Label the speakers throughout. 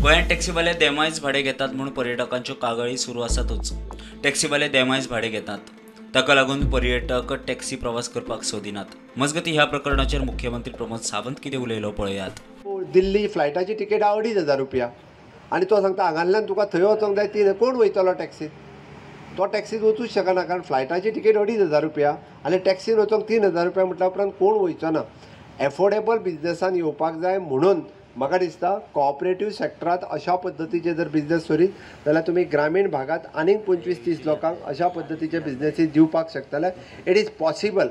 Speaker 1: गोंयांत टॅक्सीवाले देमायज भाडे घेतात म्हणून पर्यटकांच्यो कागाळी सुरू आसातच। टॅक्सीवाले देमायज भाडे घेतात, ताका लागून पर्यटक टॅक्सी प्रवास करपाक सोदिनात। मजगतीं ह्या प्रकरणाचेर मुख्यमंत्री प्रमोद सावंत कितें उलयलो पळयात।
Speaker 2: दिल्ली फ्लायटाची तिकेट 2,500 रुपया आनी तो सांगता हांगांतल्यान तुका थंय वचोंक जाय ती कोण वयतलो टॅक्सीत? तो टॅक्सीत वचूंक शकना, कारण फ्लायटाची तिकेट 2,500 रुपया आनी टॅक्सीन वचोंक 3,000 रुपया म्हटल्या उपरांत कोण वयचो ना। एफोर्डेबल बिजनेसान येवपाक जाय म्हणून म्हाका दिसता कॉपरेटीव सेक्टरांत अशा पद्दतीचे जर बिजनेस करीत जाल्यार तुमी ग्रामीण भागात आनीक 25-30 लोकांक अशा पद्दतीचे बिजनेसीस दिवपाक शकतले। It is possible.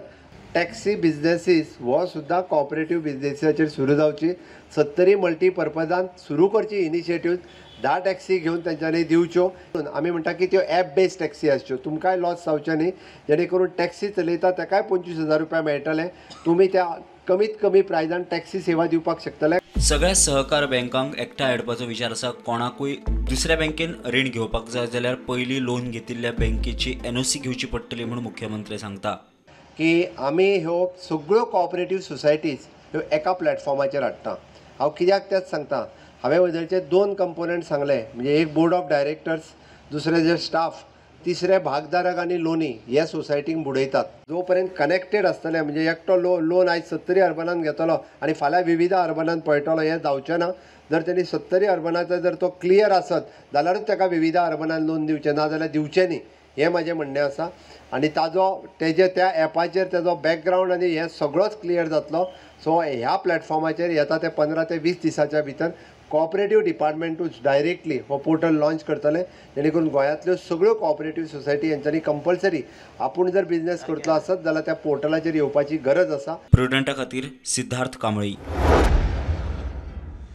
Speaker 2: टॅक्सी बिजनेसीस हो सुद्दां कॉपरेटीव बिजनेसाचेर सुरू जावची। 70 मल्टीपर्पजान सुरू करची इनिशिएटीव्ह। 10 टॅक्सी घेवन तेंच्यांनी दिवच्यो। आमी म्हणटा की त्यो ॲप बेस्ड टॅक्सी आसच्यो, तुमकांय लॉस जावचें न्ही, जेणे करून टॅक्सी चलयता ताकाय 25,000 रुपया मेळटले। तुमी त्या कमीत कमी प्रायजान टॅक्सी सेवा दिवपाक शकतले।
Speaker 1: सगळ्या सहकार बँकांक एकठांय हाडपाचो विचार आसा। कोणाकूय दुसऱ्या बँकेन रीण घेवपाक जाय जाल्यार पयलीं लोन घेतिल्ल्या बँकेची NOC घेवची पडटली म्हणून मुख्यमंत्री सांगता
Speaker 2: की आमी ह्यो सगळ्यो कॉपरेटीव सोसायटीज ह्यो एका प्लॅटफॉर्माचेर हाडटा। हांव कित्याक तेंच सांगता, हांवें वयदरचे 2 कंपोनंट सांगले, म्हणजे एक बोर्ड ऑफ डायरेक्टर्स, दुसरे जे स्टाफ, तिसरे भागधारक आनी लोनी हे सोसायटीक बुडयतात। जो पर्यंत कनेक्टेड आसतले, म्हणजे एकटो लोन आयज 70 अर्बनान घेतलो आनी फाल्यां विविध अर्बनान पळयतलो, हें जावचें ना। जर त्यांनी 70 अर्बनाचो जर तो क्लियर आसत जाल्यारूच ताका विविध अर्बनान लोन दिवचें, ना जाल्यार दिवचें न्ही, हें म्हजें म्हणणें आसा। आनी तेजे त्या एपाचेर तेजो बॅकग्रावंड आनी हें सगळोच क्लियर जातलो। सो ह्या प्लॅटफॉर्माचेर येता ते 15 ते 20 दिसाच्या भितर कॉपरेटीव डिपार्टमेंटूच डायरेक्टली हो पोर्टल लॉन्च करतले, जेणे करून गोंयांतल्यो सगळ्यो कॉपरेटीव सोसायटी हेंच्यांनी कंपल्सरी आपूण जर बिजनेस करतलो आसत जाल्यार त्या पोर्टलाचेर येवपाची गरज आसा।
Speaker 1: प्रुडंटा खातीर सिद्धार्थ कांबळी।